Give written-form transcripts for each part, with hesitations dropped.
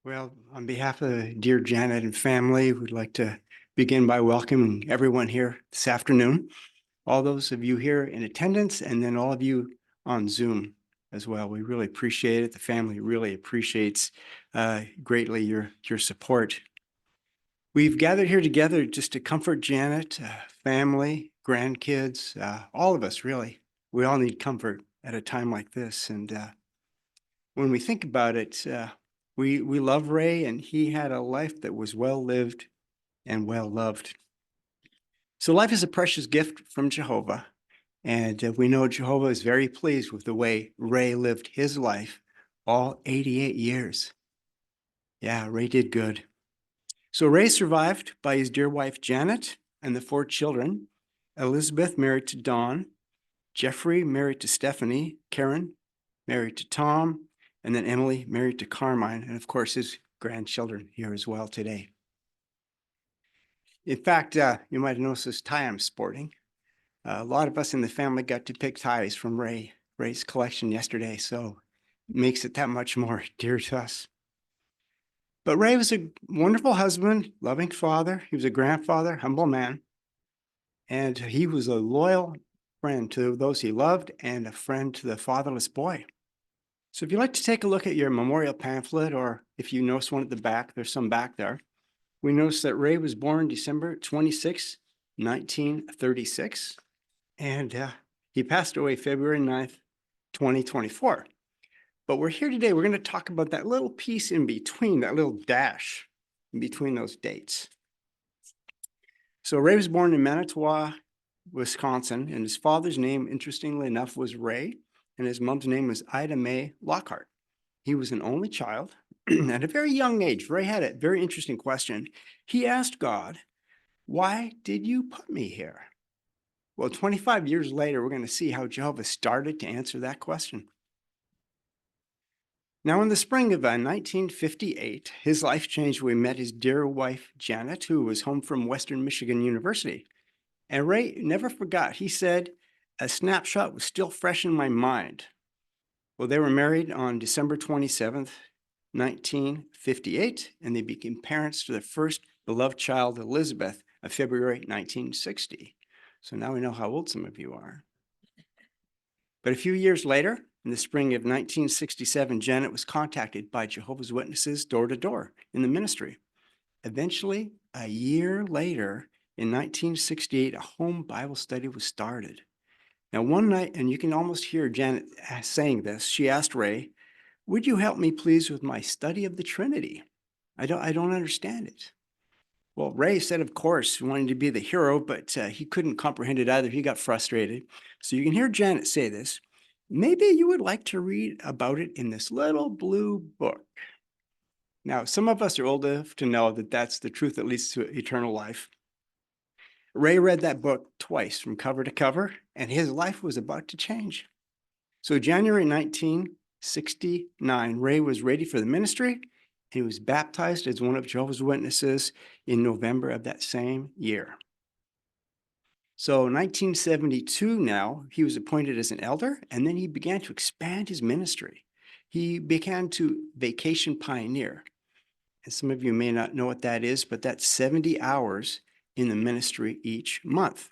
Well, on behalf of the dear Janet and family, we'd like to begin by welcoming everyone here this afternoon. All those of you here in attendance, and then all of you on Zoom as well. We really appreciate it. The family really appreciates greatly your support. We've gathered here together just to comfort Janet, family, grandkids, all of us really. We all need comfort at a time like this. And when we think about it, we love Ray, and he had a life that was well lived and well loved. So life is a precious gift from Jehovah, and we know Jehovah is very pleased with the way Ray lived his life, all 88 years. Yeah, Ray did good. So Ray survived by his dear wife Janet and the 4 children: Elizabeth, married to Don; Jeffrey, married to Stephanie; Karen, married to Tom; and then Emily, married to Carmine, and of course his grandchildren here as well today. In fact, you might have noticed this tie I'm sporting. A lot of us in the family got to pick ties from Ray's collection yesterday, so it makes it that much more dear to us. But Ray was a wonderful husband, loving father. He was a grandfather, humble man, and he was a loyal friend to those he loved and a friend to the fatherless boy. So if you'd like to take a look at your memorial pamphlet, or if you notice one at the back, there's some back there. We notice that Ray was born December 26, 1936, and he passed away February 9th, 2024. But we're here today, we're going to talk about that little piece in between, that little dash in between those dates. So Ray was born in Manitowoc, Wisconsin, and his father's name, interestingly enough, was Ray, and his mom's name was Ida Mae Lockhart. He was an only child. At a very young age, Ray had a very interesting question. He asked God, "Why did you put me here?" Well, 25 years later, we're going to see how Jehovah started to answer that question. Now, in the spring of 1958, his life changed when he met his dear wife, Janet, who was home from Western Michigan University. And Ray never forgot. He said, "A snapshot was still fresh in my mind." Well, they were married on December 27th, 1958, and they became parents to their first beloved child, Elizabeth, of February 1960. So now we know how old some of you are. But a few years later, in the spring of 1967, Janet was contacted by Jehovah's Witnesses door to door in the ministry. Eventually, a year later, in 1968, a home Bible study was started. Now, one night, and you can almost hear Janet saying this, she asked Ray, "Would you help me please with my study of the Trinity? I don't understand it." Well, Ray said, of course, wanting to be the hero, but he couldn't comprehend it either. He got frustrated. So you can hear Janet say this, "Maybe you would like to read about it in this little blue book." Now, some of us are old enough to know that that's the truth that leads to eternal life. Ray read that book twice from cover to cover, and his life was about to change. So January 1969, Ray was ready for the ministry. He was baptized as one of Jehovah's Witnesses in November of that same year. So 1972 now, he was appointed as an elder, and then he began to expand his ministry. He began to vacation pioneer. And some of you may not know what that is, but that's 70 hours in the ministry each month.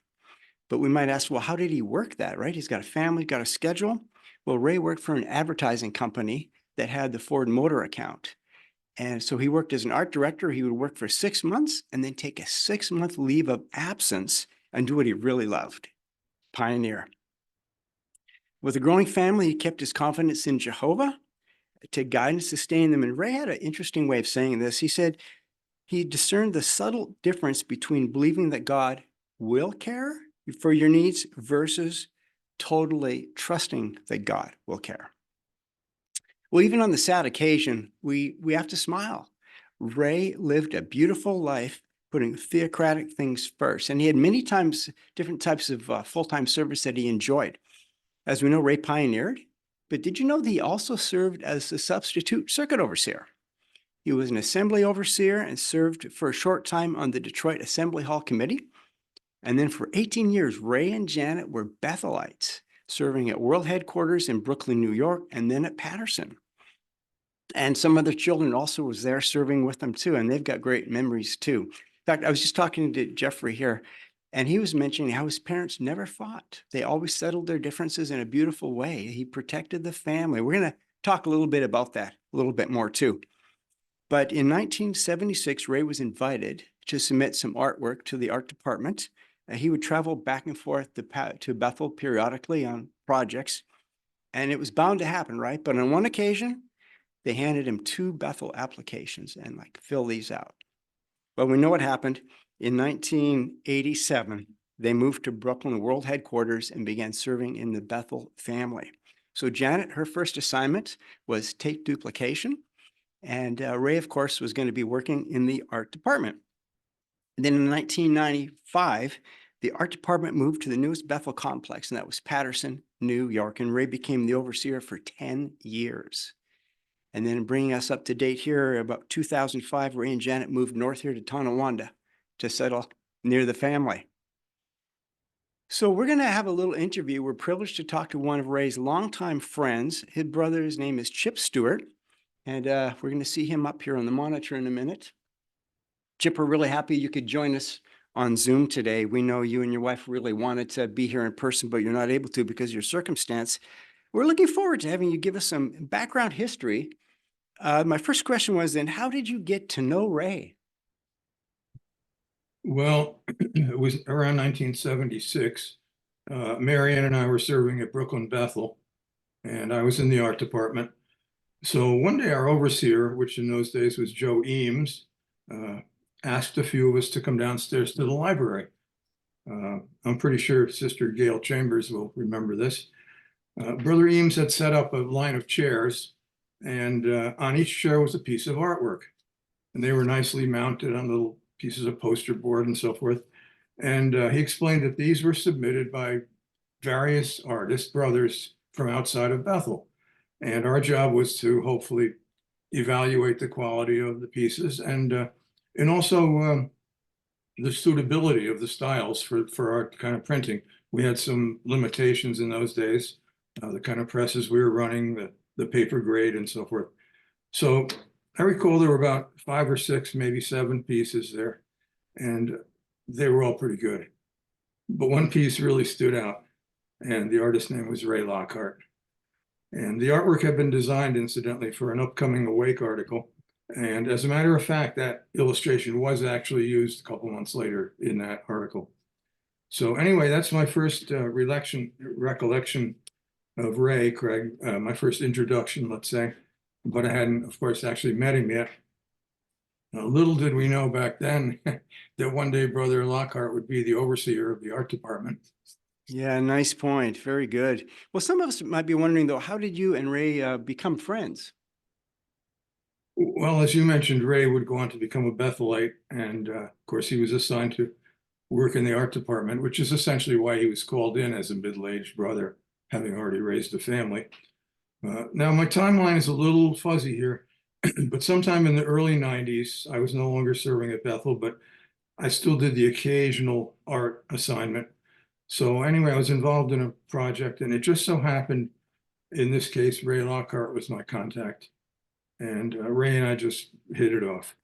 But we might ask, well, how did he work that, right? He's got a family, got a schedule. Well, Ray worked for an advertising company that had the Ford Motor account. And so he worked as an art director. He would work for 6 months and then take a 6-month leave of absence and do what he really loved, pioneer. With a growing family, he kept his confidence in Jehovah to guide and sustain them. And Ray had an interesting way of saying this. He said he discerned the subtle difference between believing that God will care for your needs versus totally trusting that God will care. Well, even on the sad occasion, we have to smile. Ray lived a beautiful life, putting theocratic things first. And he had many times different types of full-time service that he enjoyed. As we know, Ray pioneered, but did you know that he also served as a substitute circuit overseer? He was an assembly overseer and served for a short time on the Detroit Assembly Hall Committee. And then for 18 years, Ray and Janet were Bethelites, serving at world headquarters in Brooklyn, New York, and then at Patterson. And some other children also was there serving with them too, and they've got great memories too. In fact, I was just talking to Jeffrey here, and he was mentioning how his parents never fought. They always settled their differences in a beautiful way. He protected the family. We're going to talk a little bit about that a little bit more too. But in 1976, Ray was invited to submit some artwork to the art department. He would travel back and forth to Bethel periodically on projects, and it was bound to happen, right? But on one occasion, they handed him 2 Bethel applications and like, fill these out. But we know what happened. In 1987, they moved to Brooklyn World Headquarters and began serving in the Bethel family. So Janet, her first assignment was tape duplication. And Ray, of course, was going to be working in the art department. And then in 1995, the art department moved to the newest Bethel complex, and that was Patterson, New York. And Ray became the overseer for 10 years. And then bringing us up to date here, about 2005, Ray and Janet moved north here to Tonawanda to settle near the family. So we're going to have a little interview. We're privileged to talk to one of Ray's longtime friends. His brother's name is Chip Stewart, and we're going to see him up here on the monitor in a minute. Chip, we're really happy you could join us on Zoom today. We know you and your wife really wanted to be here in person, but you're not able to because of your circumstance. We're looking forward to having you give us some background history. My first question was then, how did you get to know Ray? Well, it was around 1976. Mary Ann and I were serving at Brooklyn Bethel, and I was in the art department. So one day our overseer, which in those days was Joe Eames, asked a few of us to come downstairs to the library. I'm pretty sure Sister Gail Chambers will remember this. Brother Eames had set up a line of chairs, and on each chair was a piece of artwork. And they were nicely mounted on little pieces of poster board and so forth. And he explained that these were submitted by various artists, brothers from outside of Bethel. And our job was to hopefully evaluate the quality of the pieces and also the suitability of the styles for our kind of printing. We had some limitations in those days, the kind of presses we were running, the paper grade and so forth. So I recall there were about 5 or 6, maybe 7 pieces there, and they were all pretty good. But one piece really stood out, and the artist's name was Ray Lockhart. And the artwork had been designed, incidentally, for an upcoming Awake article. And as a matter of fact, that illustration was actually used a couple months later in that article. So anyway, that's my first recollection of Ray, Craig, my first introduction, let's say. But I hadn't, of course, actually met him yet. Little did we know back then that one day Brother Lockhart would be the overseer of the art department. Yeah, nice point. Very good. Well, some of us might be wondering, though, how did you and Ray become friends? Well, as you mentioned, Ray would go on to become a Bethelite. And of course, he was assigned to work in the art department, which is essentially why he was called in as a middle-aged brother, having already raised a family. Now, my timeline is a little fuzzy here, but sometime in the early 90s, I was no longer serving at Bethel, but I still did the occasional art assignment. So anyway, I was involved in a project, and it just so happened, in this case, Ray Lockhart was my contact. And Ray and I just hit it off.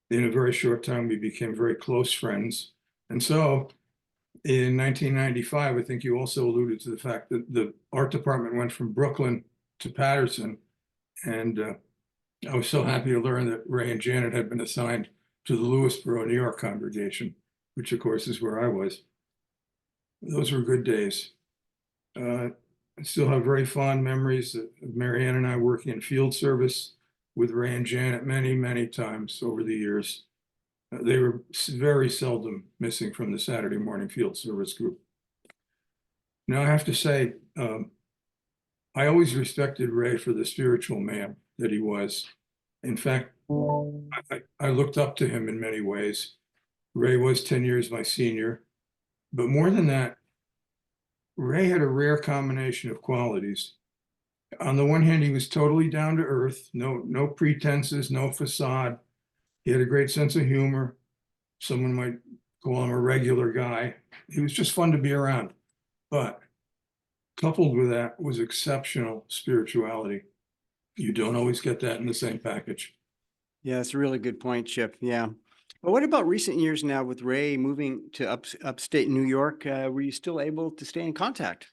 In a very short time, we became very close friends. And so in 1995, I think you also alluded to the fact that the art department went from Brooklyn to Patterson. And I was so happy to learn that Ray and Janet had been assigned to the Lewisboro, New York congregation, which of course is where I was. Those were good days. I still have very fond memories of Mary Ann and I working in field service with Ray and Janet many, many times over the years. They were very seldom missing from the Saturday morning field service group. Now, I have to say, I always respected Ray for the spiritual man that he was. In fact, I looked up to him in many ways. Ray was 10 years my senior, but more than that, Ray had a rare combination of qualities. On the one hand, he was totally down to earth, no pretenses, no facade. He had a great sense of humor. Someone might call him a regular guy. He was just fun to be around. But coupled with that was exceptional spirituality. You don't always get that in the same package. Yeah, that's a really good point, Chip. Yeah. But what about recent years now with Ray moving to upstate New York? Were you still able to stay in contact?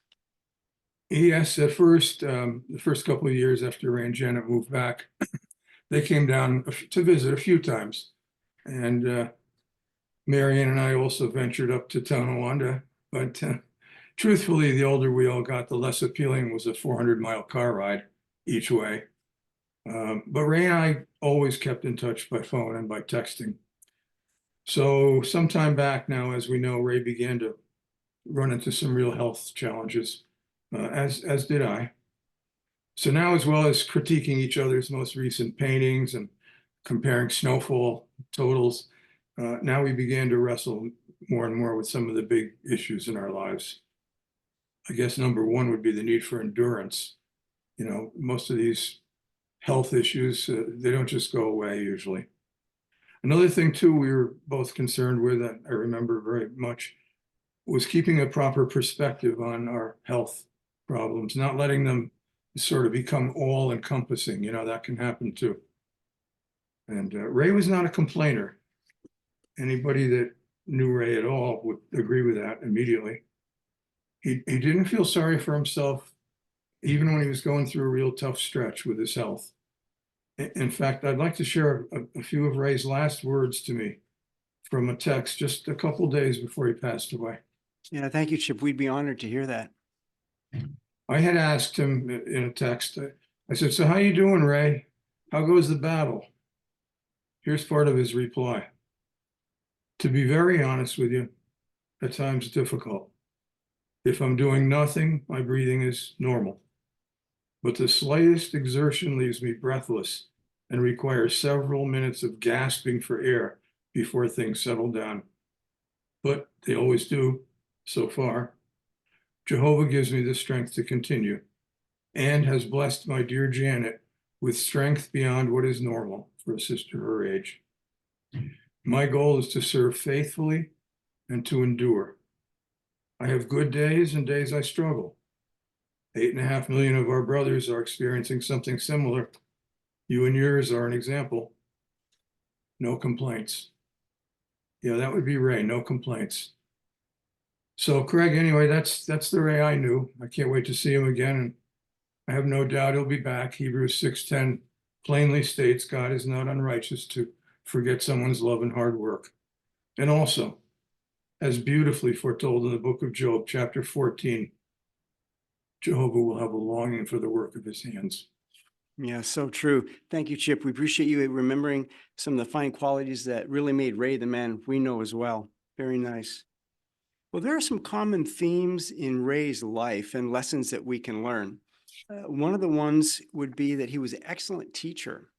Yes, at first, the first couple of years after Ray and Janet moved back, they came down to visit a few times. And Marion and I also ventured up to Tonawanda. But truthfully, the older we all got, the less appealing was a 400-mile car ride each way. But Ray and I always kept in touch by phone and by texting. So sometime back now, as we know, Ray began to run into some real health challenges, as did I. So now, as well as critiquing each other's most recent paintings and comparing snowfall totals, now we began to wrestle more and more with some of the big issues in our lives. I guess number one would be the need for endurance. You know, most of these health issues, they don't just go away usually. Another thing too, we were both concerned with, that I remember very much, was keeping a proper perspective on our health problems, not letting them sort of become all encompassing. You know, that can happen too. And Ray was not a complainer. Anybody that knew Ray at all would agree with that immediately. He didn't feel sorry for himself, even when he was going through a real tough stretch with his health. In fact, I'd like to share a few of Ray's last words to me from a text just a couple days before he passed away. Yeah, thank you, Chip. We'd be honored to hear that. I had asked him in a text, I said, "So how you doing, Ray? How goes the battle?" Here's part of his reply. "To be very honest with you, at times difficult. If I'm doing nothing, my breathing is normal. But the slightest exertion leaves me breathless and requires several minutes of gasping for air before things settle down. But they always do, so far. Jehovah gives me the strength to continue and has blessed my dear Janet with strength beyond what is normal for a sister her age. My goal is to serve faithfully and to endure. I have good days and days I struggle. 8.5 million of our brothers are experiencing something similar. You and yours are an example. No complaints." Yeah, that would be Ray, no complaints. So Craig, anyway, that's the Ray I knew. I can't wait to see him again. And I have no doubt he'll be back. Hebrews 6:10 plainly states God is not unrighteous to forget someone's love and hard work. And also, as beautifully foretold in the book of Job, chapter 14, Jehovah will have a longing for the work of his hands. Yeah, so true. Thank you, Chip. We appreciate you remembering some of the fine qualities that really made Ray the man we know as well. Very nice. Well, there are some common themes in Ray's life and lessons that we can learn. One of the ones would be that he was an excellent teacher.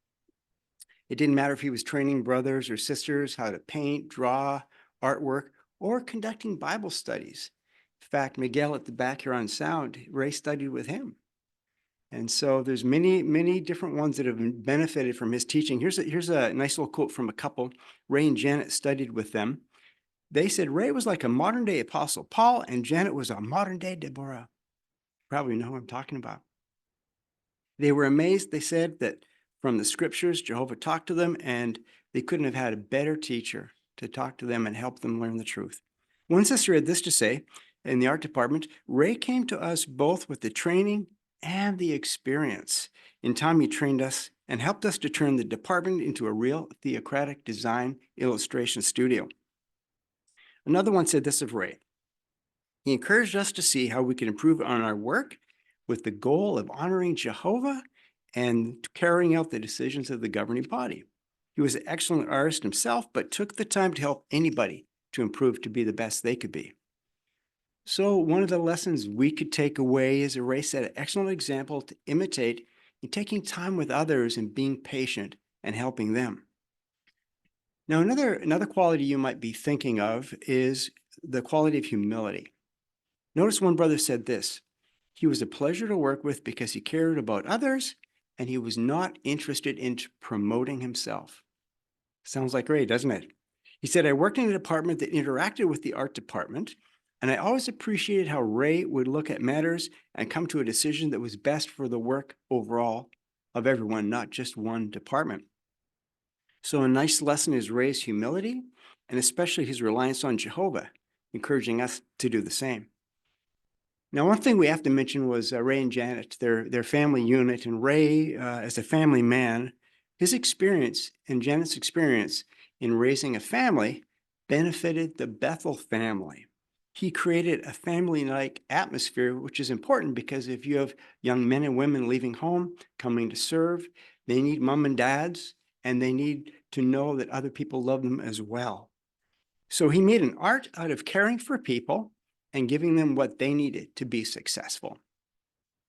It didn't matter if he was training brothers or sisters how to paint, draw, artwork, or conducting Bible studies. In fact, Miguel at the back here on sound, Ray studied with him. And so there's many different ones that have benefited from his teaching. Here's a nice little quote from a couple. Ray and Janet studied with them. They said Ray was like a modern day Apostle Paul and Janet was a modern day Deborah. Probably know who I'm talking about. They were amazed, they said, that from the scriptures, Jehovah talked to them and they couldn't have had a better teacher to talk to them and help them learn the truth. One sister had this to say in the art department, Ray came to us both with the training and the experience. In time, he trained us and helped us to turn the department into a real theocratic design illustration studio. Another one said this of Ray. He encouraged us to see how we could improve on our work with the goal of honoring Jehovah and carrying out the decisions of the governing body. He was an excellent artist himself, but took the time to help anybody to improve to be the best they could be. So one of the lessons we could take away is Ray set an excellent example to imitate in taking time with others and being patient and helping them. Now, another quality you might be thinking of is the quality of humility. Notice one brother said this, he was a pleasure to work with because he cared about others and he was not interested in promoting himself. Sounds like Ray, doesn't it? He said, I worked in a department that interacted with the art department, and I always appreciated how Ray would look at matters and come to a decision that was best for the work overall of everyone, not just one department. So a nice lesson is Ray's humility and especially his reliance on Jehovah, encouraging us to do the same. Now, one thing we have to mention was Ray and Janet, their family unit, and Ray, as a family man, his experience and Janet's experience in raising a family benefited the Bethel family. He created a family-like atmosphere, which is important because if you have young men and women leaving home, coming to serve, they need mom and dads, and they need to know that other people love them as well. So he made an art out of caring for people and giving them what they needed to be successful.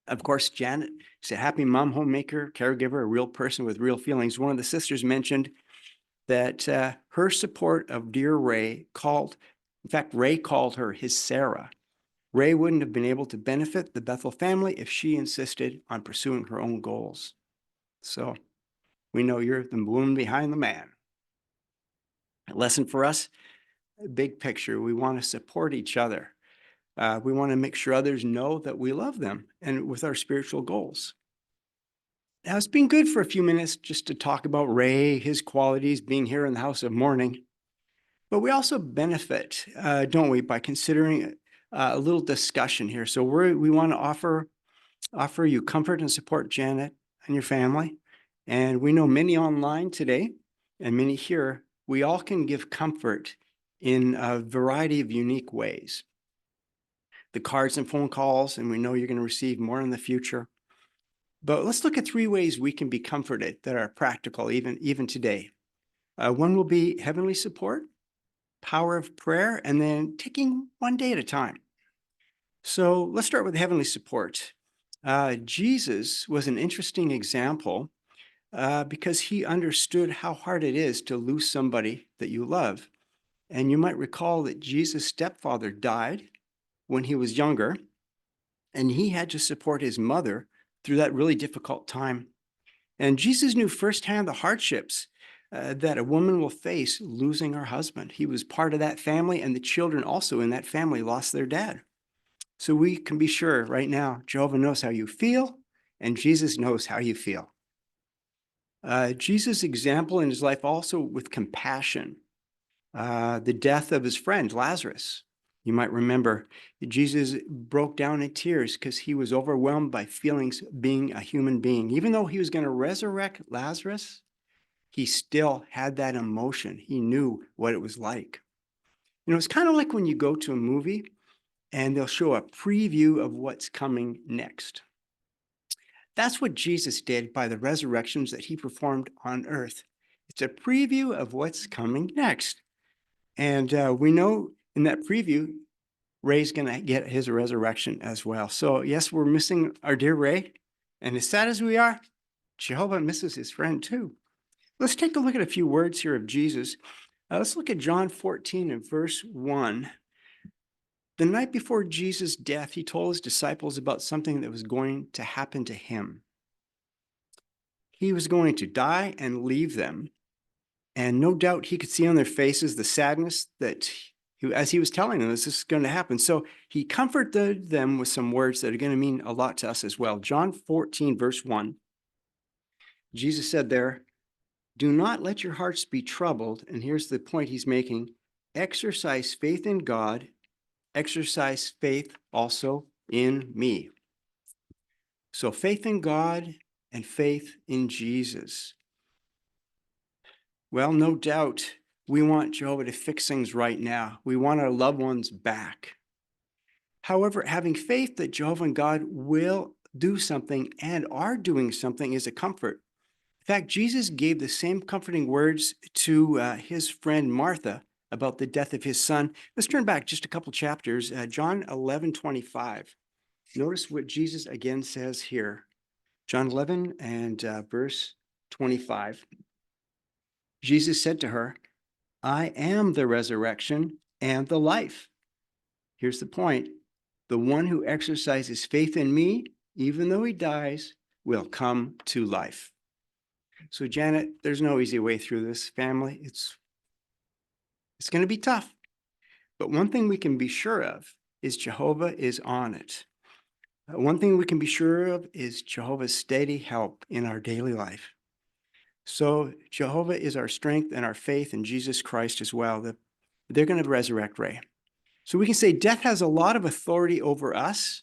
Of course, Janet is a happy mom, homemaker, caregiver, a real person with real feelings. One of the sisters mentioned that her support of dear Ray in fact, Ray called her his Sarah. Ray wouldn't have been able to benefit the Bethel family if she insisted on pursuing her own goals. So we know you're the woman behind the man. A lesson for us, big picture, we want to support each other. We want to make sure others know that we love them and with our spiritual goals. Now, it's been good for a few minutes just to talk about Ray, his qualities, being here in the house of mourning. But we also benefit, don't we, by considering a little discussion here. So we want to offer you comfort and support, Janet, and your family. And we know many online today and many here, we all can give comfort in a variety of unique ways. The cards and phone calls, and we know you're going to receive more in the future. But let's look at 3 ways we can be comforted that are practical even today. One will be heavenly support, power of prayer, and then taking one day at a time. So let's start with heavenly support. Jesus was an interesting example because he understood how hard it is to lose somebody that you love. And you might recall that Jesus' stepfather died when he was younger, and he had to support his mother through that really difficult time. And Jesus knew firsthand the hardships that a woman will face losing her husband. He was part of that family, and the children also in that family lost their dad. So we can be sure right now, Jehovah knows how you feel, and Jesus knows how you feel. Jesus' example in his life also with compassion. The death of his friend, Lazarus. You might remember Jesus broke down in tears because he was overwhelmed by feelings being a human being. Even though he was going to resurrect Lazarus, he still had that emotion. He knew what it was like. It's kind of like when you go to a movie and they'll show a preview of what's coming next. That's what Jesus did by the resurrections that he performed on earth. It's a preview of what's coming next. And we know in that preview, Ray's going to get his resurrection as well. So yes, we're missing our dear Ray. And as sad as we are, Jehovah misses his friend too. Let's take a look at a few words here of Jesus. Let's look at John 14 and verse 1. The night before Jesus' death, he told his disciples about something that was going to happen to him. He was going to die and leave them. And no doubt he could see on their faces the sadness that as he was telling them, this is going to happen. So he comforted them with some words that are going to mean a lot to us as well. John 14, verse 1. Jesus said there, "Do not let your hearts be troubled." And here's the point he's making. Exercise faith in God. Exercise faith also in me. So faith in God and faith in Jesus. Well, no doubt we want Jehovah to fix things right now. We want our loved ones back. However, having faith that Jehovah and God will do something and are doing something is a comfort. In fact, Jesus gave the same comforting words to his friend Martha about the death of his son. Let's turn back just a couple chapters, John 11:25. Notice what Jesus again says here. John 11 and verse 25. Jesus said to her, "I am the resurrection and the life." Here's the point. The one who exercises faith in me, even though he dies, will come to life. So Janet, there's no easy way through this, family. It's going to be tough. But one thing we can be sure of is Jehovah is on it. One thing we can be sure of is Jehovah's steady help in our daily life. So Jehovah is our strength and our faith in Jesus Christ as well. They're going to resurrect Ray. So we can say death has a lot of authority over us,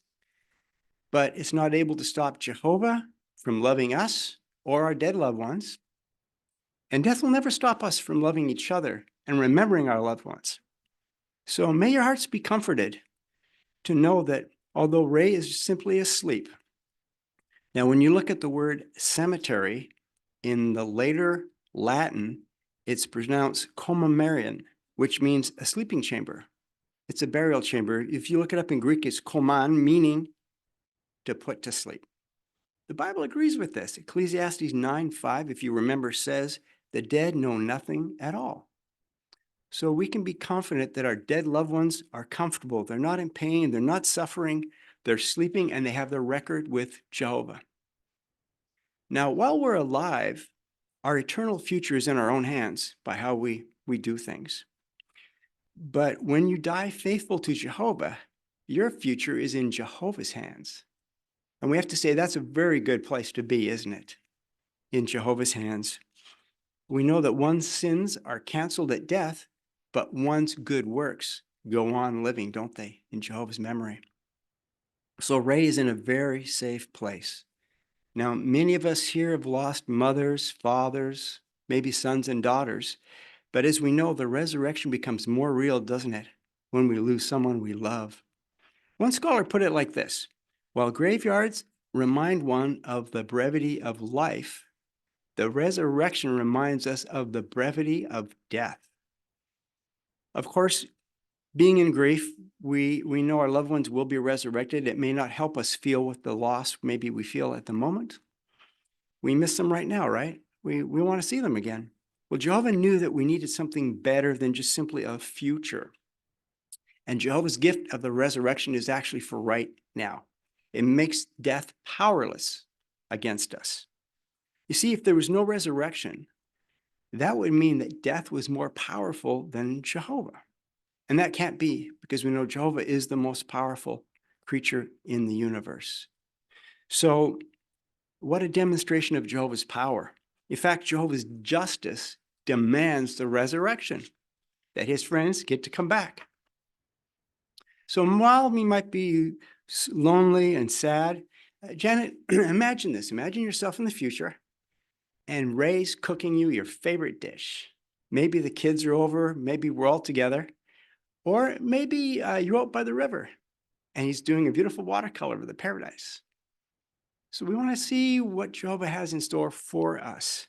but it's not able to stop Jehovah from loving us or our dead loved ones. And death will never stop us from loving each other and remembering our loved ones. So may your hearts be comforted to know that although Ray is simply asleep. Now, when you look at the word cemetery in the later Latin, it's pronounced komamerion, which means a sleeping chamber. It's a burial chamber. If you look it up in Greek, it's koman, meaning to put to sleep. The Bible agrees with this. Ecclesiastes 9:5, if you remember, says, the dead know nothing at all. So we can be confident that our dead loved ones are comfortable. They're not in pain. They're not suffering. They're sleeping, and they have their record with Jehovah. Now, while we're alive, our eternal future is in our own hands by how we do things. But when you die faithful to Jehovah, your future is in Jehovah's hands. And we have to say that's a very good place to be, isn't it? In Jehovah's hands. We know that one's sins are canceled at death, but one's good works go on living, don't they, in Jehovah's memory? So Ray is in a very safe place. Now, many of us here have lost mothers, fathers, maybe sons and daughters. But as we know, the resurrection becomes more real, doesn't it, when we lose someone we love? One scholar put it like this: while graveyards remind one of the brevity of life, the resurrection reminds us of the brevity of death. Of course, being in grief, we know our loved ones will be resurrected. It may not help us feel with the loss maybe we feel at the moment. We miss them right now, right? We want to see them again. Well, Jehovah knew that we needed something better than just simply a future. And Jehovah's gift of the resurrection is actually for right now. It makes death powerless against us. You see, if there was no resurrection, that would mean that death was more powerful than Jehovah. And that can't be, because we know Jehovah is the most powerful creature in the universe. So what a demonstration of Jehovah's power. In fact, Jehovah's justice demands the resurrection, that his friends get to come back. So while we might be lonely and sad, Janet, imagine this. Imagine yourself in the future, and Ray's cooking you your favorite dish. Maybe the kids are over, maybe we're all together, or maybe you're out by the river, and he's doing a beautiful watercolor of the paradise. So we want to see what Jehovah has in store for us.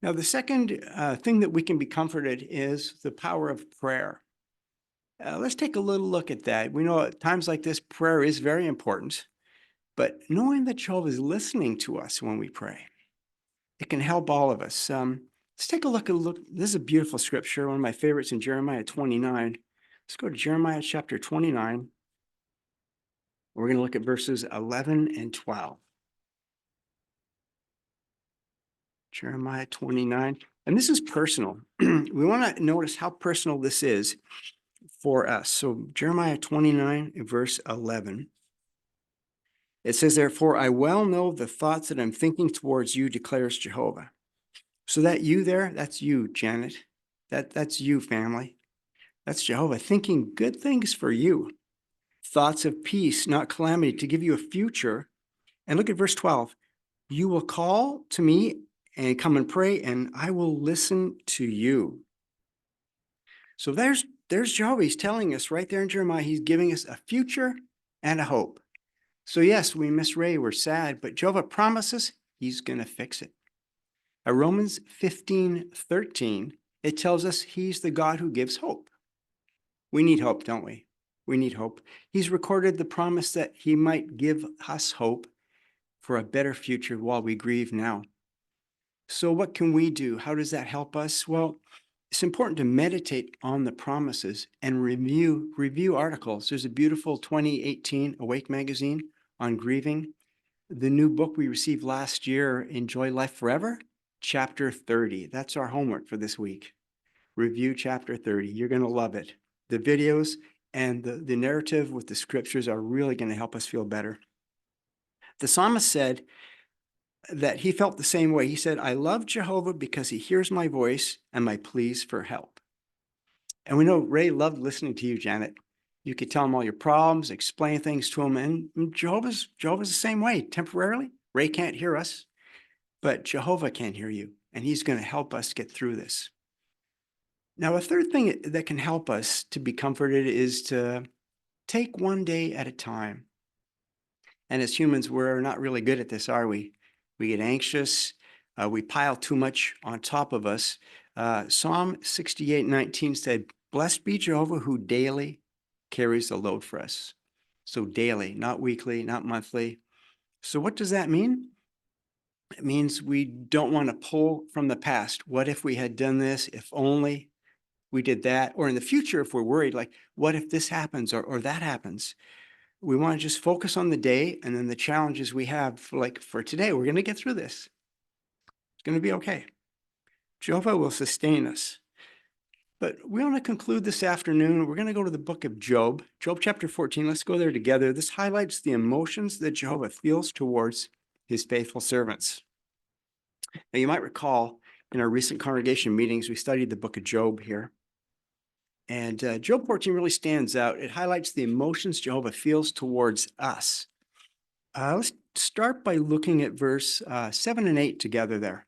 Now, the second thing that we can be comforted is the power of prayer. Let's take a little look at that. We know at times like this, prayer is very important, but knowing that Jehovah is listening to us when we pray, it can help all of us. Let's take a look. This is a beautiful scripture, one of my favorites in Jeremiah 29. Let's go to Jeremiah chapter 29. We're going to look at verses 11 and 12. Jeremiah 29. And this is personal. We want to notice how personal this is for us. So Jeremiah 29, verse 11. It says, therefore, I well know the thoughts that I'm thinking towards you, declares Jehovah. So that you there, that's you, Janet. That's you, family. That's Jehovah thinking good things for you. Thoughts of peace, not calamity, to give you a future. And look at verse 12. You will call to me and come and pray, and I will listen to you. So there's Jehovah. He's telling us right there in Jeremiah, he's giving us a future and a hope. So yes, we miss Ray, we're sad, but Jehovah promises he's going to fix it. Romans 15:13, it tells us he's the God who gives hope. We need hope, don't we? We need hope. He's recorded the promise that he might give us hope for a better future while we grieve now. So what can we do? How does that help us? Well, it's important to meditate on the promises and review articles. There's a beautiful 2018 Awake magazine on grieving. The new book we received last year, Enjoy Life Forever, chapter 30. That's our homework for this week. Review chapter 30. You're going to love it. The videos and the narrative with the scriptures are really going to help us feel better. The psalmist said that he felt the same way. He said, I love Jehovah because he hears my voice and my pleas for help. And we know Ray loved listening to you, Janet. You could tell him all your problems, explain things to him. And Jehovah's the same way. Temporarily, Ray can't hear us, but Jehovah can hear you, and he's going to help us get through this. Now, a third thing that can help us to be comforted is to take one day at a time. And as humans, we're not really good at this, are we? We get anxious. We pile too much on top of us. Psalm 68:19 said, blessed be Jehovah who daily carries the load for us. So daily, not weekly, not monthly. So what does that mean? It means we don't want to pull from the past. What if we had done this? If only we did that. Or in the future, if we're worried, like, what if this happens or that happens? We want to just focus on the day and then the challenges we have, like for today. We're going to get through this. It's going to be okay. Jehovah will sustain us. But we want to conclude this afternoon. We're going to go to the book of Job, Job chapter 14. Let's go there together. This highlights the emotions that Jehovah feels towards his faithful servants. Now, you might recall in our recent congregation meetings, we studied the book of Job here. And Job 14 really stands out. It highlights the emotions Jehovah feels towards us. Let's start by looking at verse 7 and 8 together there.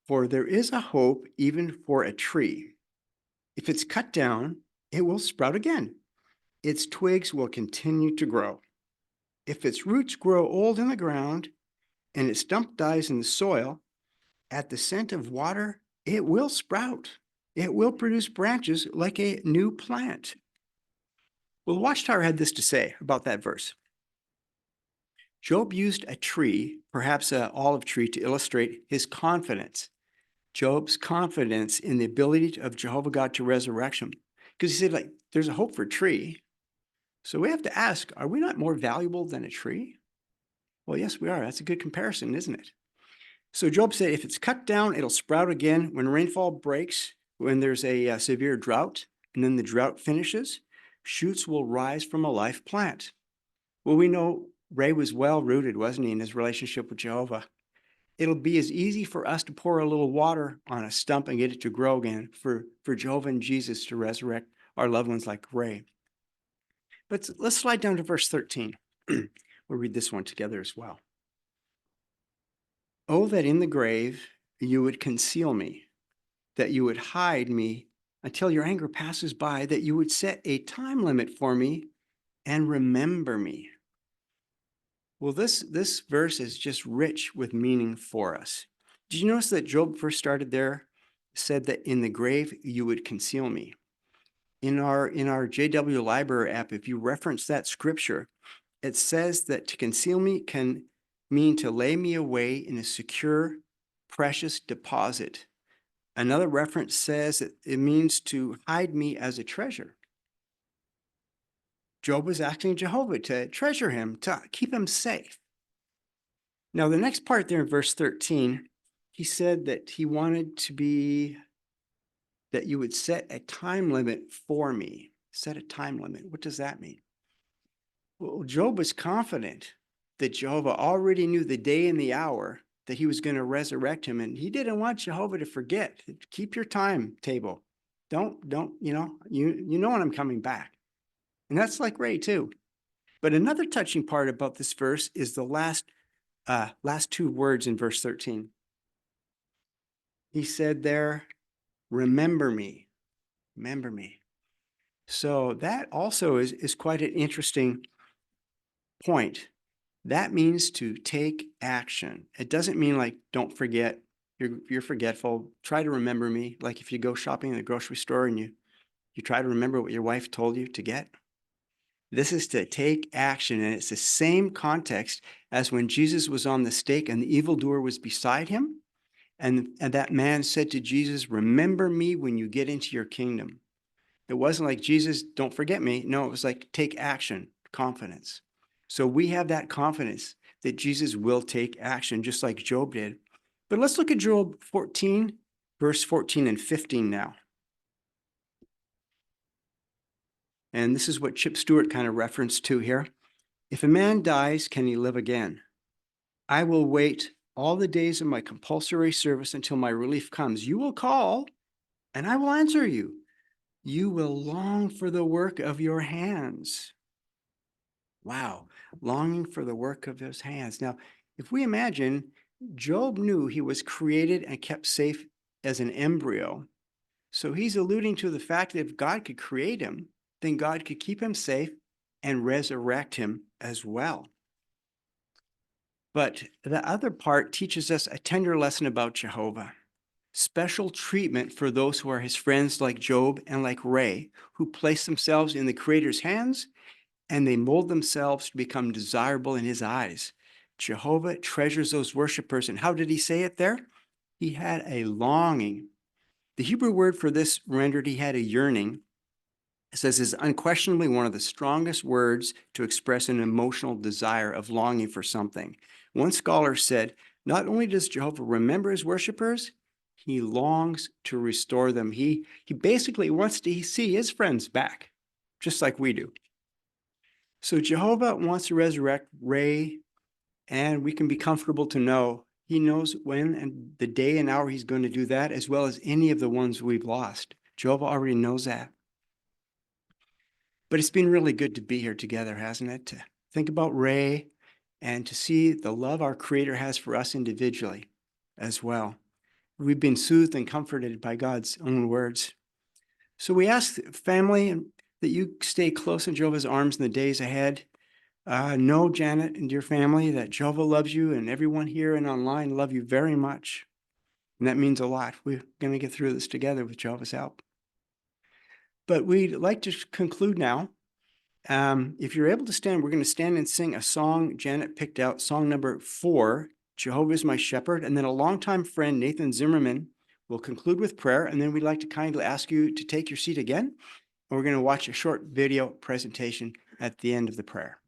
For there is a hope even for a tree. If it's cut down, it will sprout again. Its twigs will continue to grow. If its roots grow old in the ground and its stump dies in the soil, at the scent of water, it will sprout. It will produce branches like a new plant. Well, the Watchtower had this to say about that verse. Job used a tree, perhaps an olive tree, to illustrate his confidence. Job's confidence in the ability of Jehovah God to resurrect him. Because he said, like, there's a hope for a tree. So we have to ask, are we not more valuable than a tree? Well, yes, we are. That's a good comparison, isn't it? So Job said, if it's cut down, it'll sprout again. When rainfall breaks, when there's a severe drought, and then the drought finishes, shoots will rise from a life plant. Well, we know Ray was well rooted, wasn't he, in his relationship with Jehovah? It'll be as easy for us to pour a little water on a stump and get it to grow again for Jehovah and Jesus to resurrect our loved ones like Ray. But let's slide down to verse 13. We'll read this one together as well. Oh, that in the grave you would conceal me, that you would hide me until your anger passes by, that you would set a time limit for me and remember me. Well, this verse is just rich with meaning for us. Did you notice that Job first started there, said that in the grave you would conceal me? In our JW Library app, if you reference that scripture, it says that to conceal me can mean to lay me away in a secure, precious deposit. Another reference says that it means to hide me as a treasure. Job was asking Jehovah to treasure him, to keep him safe. Now, the next part there in verse 13, he said that he wanted to be, that you would set a time limit for me. Set a time limit. What does that mean? Well, Job was confident that Jehovah already knew the day and the hour that he was going to resurrect him. And he didn't want Jehovah to forget. Keep your timetable. Don't, you know when I'm coming back. And that's like Ray too. But another touching part about this verse is the last two words in verse 13. He said there, remember me, remember me. So that also is quite an interesting point. That means to take action. It doesn't mean like, don't forget, you're forgetful. Try to remember me. Like if you go shopping in the grocery store and you try to remember what your wife told you to get. This is to take action, and it's the same context as when Jesus was on the stake and the evildoer was beside him. And that man said to Jesus, remember me when you get into your kingdom. It wasn't like, Jesus, don't forget me. No, it was like, take action, confidence. So we have that confidence that Jesus will take action, just like Job did. But let's look at Job 14, verse 14 and 15 now. And this is what Chip Stewart kind of referenced to here. If a man dies, can he live again? I will wait all the days of my compulsory service until my relief comes. You will call, and I will answer you. You will long for the work of your hands. Wow, longing for the work of his hands. Now, if we imagine Job knew he was created and kept safe as an embryo, so he's alluding to the fact that if God could create him, then God could keep him safe and resurrect him as well. But the other part teaches us a tender lesson about Jehovah. Special treatment for those who are his friends like Job and like Ray, who place themselves in the Creator's hands and they mold themselves to become desirable in his eyes. Jehovah treasures those worshipers. And how did he say it there? He had a longing. The Hebrew word for this rendered he had a yearning. It says is unquestionably one of the strongest words to express an emotional desire of longing for something. One scholar said, not only does Jehovah remember his worshipers, he longs to restore them. He basically wants to see his friends back, just like we do. So Jehovah wants to resurrect Ray, and we can be comfortable to know he knows when and the day and hour he's going to do that, as well as any of the ones we've lost. Jehovah already knows that. But it's been really good to be here together, hasn't it? To think about Ray and to see the love our Creator has for us individually as well. We've been soothed and comforted by God's own words. So we ask family that you stay close in Jehovah's arms in the days ahead. Know, Janet and your family, that Jehovah loves you, and everyone here and online love you very much. And that means a lot. We're going to get through this together with Jehovah's help. But we'd like to conclude now. If you're able to stand, we're going to stand and sing a song Janet picked out, song number 4, Jehovah is My Shepherd. And then a longtime friend, Nathan Zimmerman, will conclude with prayer. And then we'd like to kindly ask you to take your seat again. And we're going to watch a short video presentation at the end of the prayer.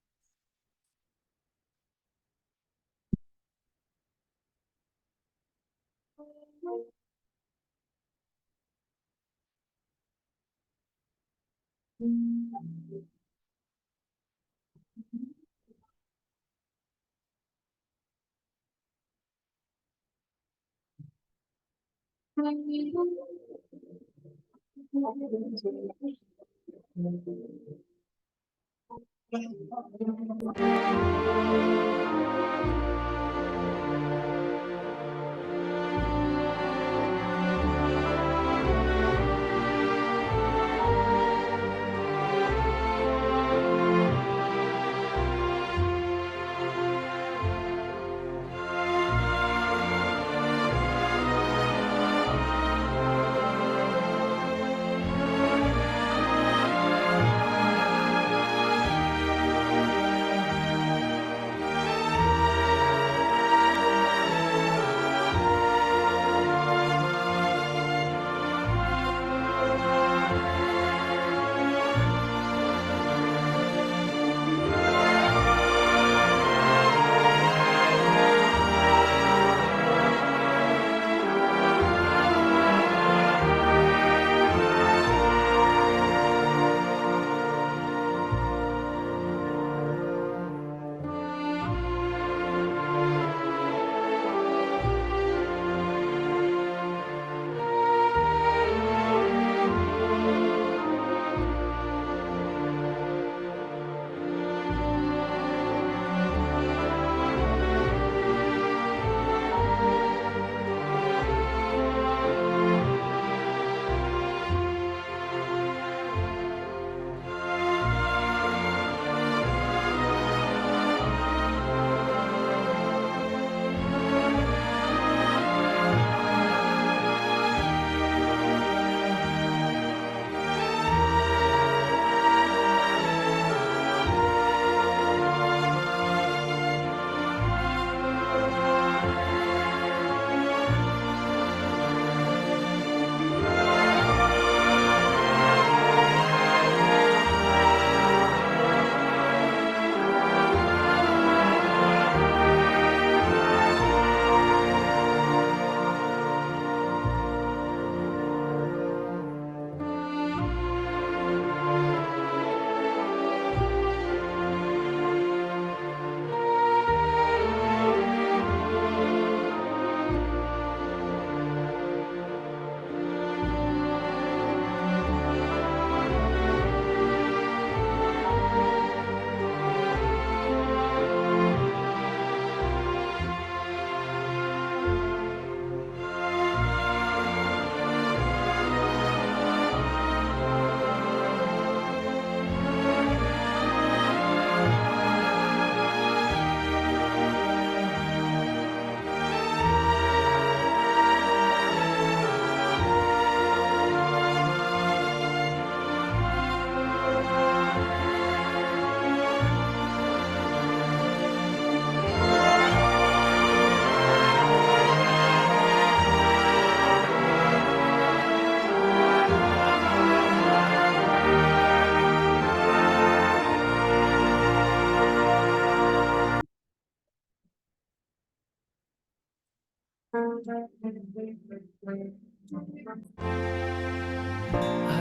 I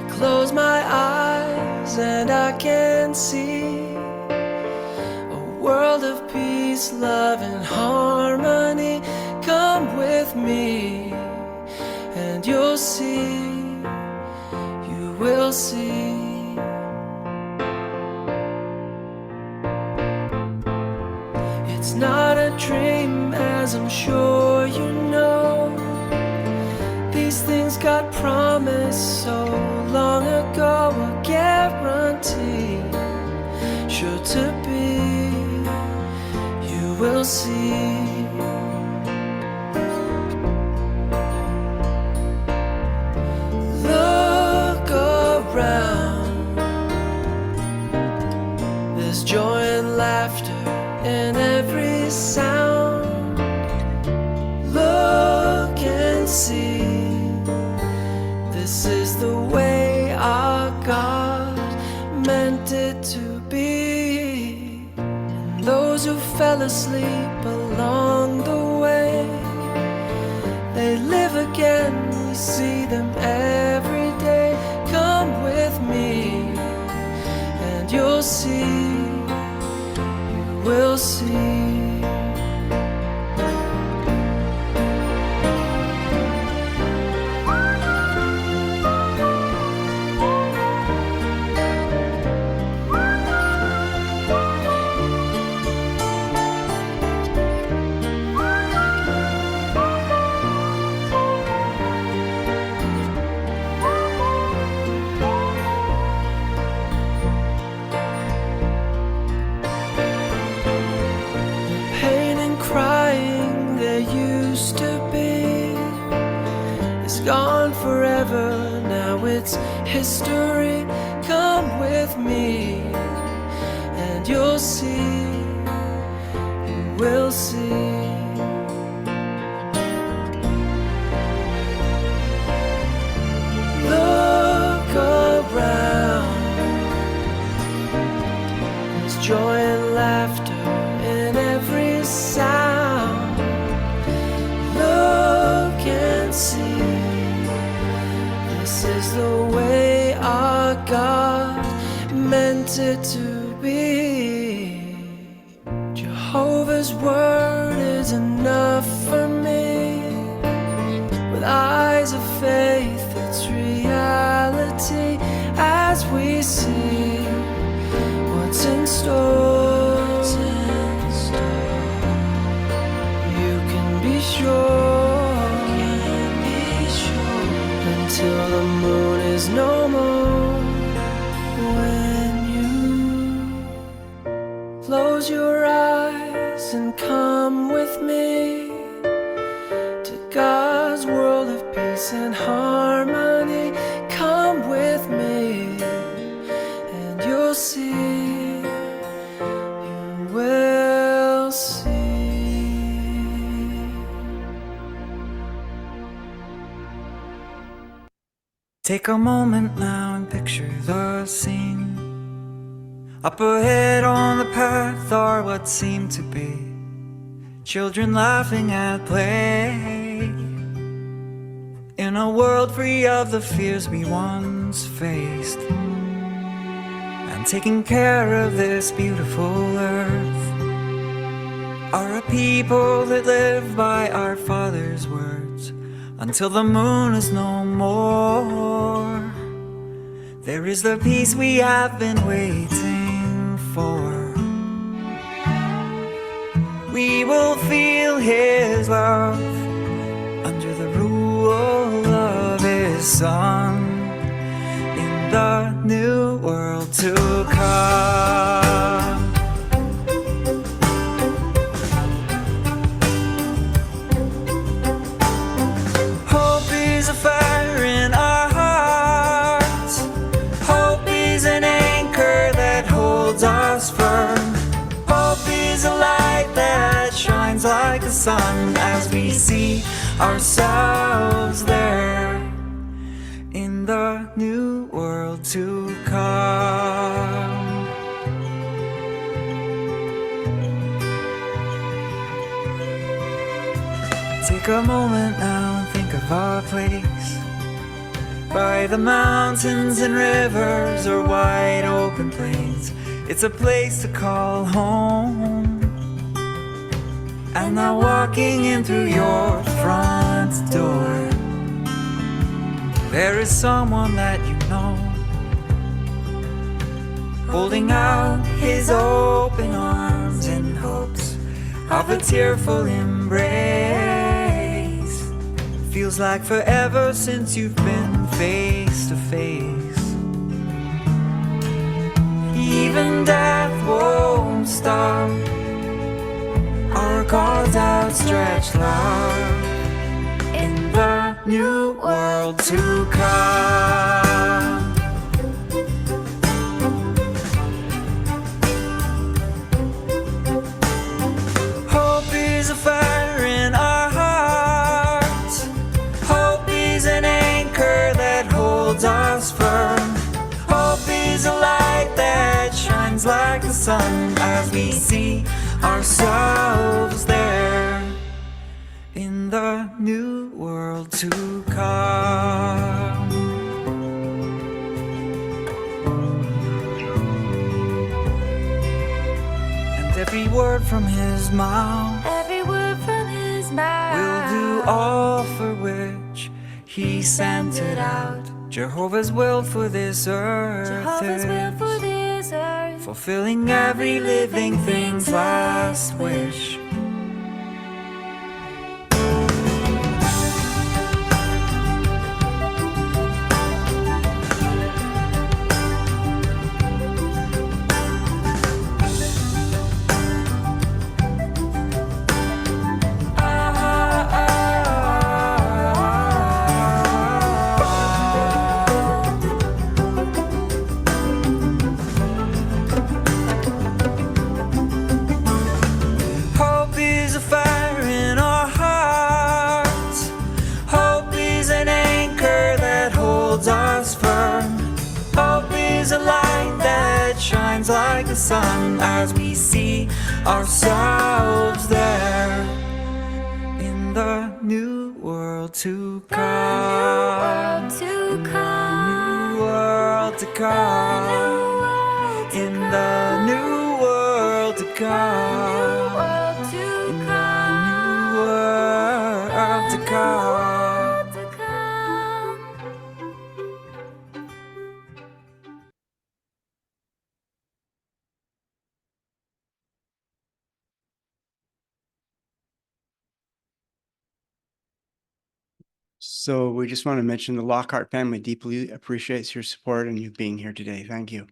close my eyes and I can see a world of peace, love, and harmony. Come with me and you'll see, you will see. It's not a dream, as I'm sure you know. These things God promised so long ago, a guarantee, sure to be, you will see. Look around, there's joy and laughter in every sound. Look and see, this is the way our God meant it to be. And those who fell asleep along the way, they live again, we see them every day. Come with me and you'll see, you will see. Crying there used to be is gone forever, now it's history. Come with me and you'll see, you will see. Look around, there's joy and laughter in every sound. Look and see, this is the way our God meant it to be. Jehovah's word is enough for me. With eyes of faith, it's reality as we see what's in store. You can be sure, until the moon is no more. When you close your eyes and come with me to God's world of peace and harmony, come with me and you'll see, you will see. Take a moment now and picture the scene. Up ahead on the path are what seem to be children laughing at play, in a world free of the fears we once faced, and taking care of this beautiful earth are a people that live by our Father's words. Until the moon is no more, there is the peace we have been waiting for. We will feel His love under the rule of His Son in the new world to come. Hope is a fire in our hearts. Hope is an anchor that holds us firm. Hope is a light that shines like the sun as we see ourselves there in the new world to come. Take a moment now and think of our place, by the mountains and rivers or wide open plains. It's a place to call home. And now walking in through your front door, there is someone that you know, holding out his open arms in hopes of a tearful embrace. Feels like forever since you've been face to face. Even death won't stop our God's outstretched love in the new world to come. Hope is a fire in our hearts. Hope is an anchor that holds us firm. Hope is a light that shines like the sun as we see ourselves there in the new world to come. And every word from his mouth, Every word from his mouth will do all for which he sent it out. Jehovah's will for this earth Jehovah's will for is this earth, fulfilling every living thing's last wish. Hope is a fire in our hearts. Hope is an anchor that holds us firm. Hope is a light that shines like the sun as we see ourselves there in the new world to come. world to come, New world to come. In the new world to come. world to In the come, new world to come. world to come. So we just want to mention the Lockhart family deeply appreciates your support and you being here today. Thank you.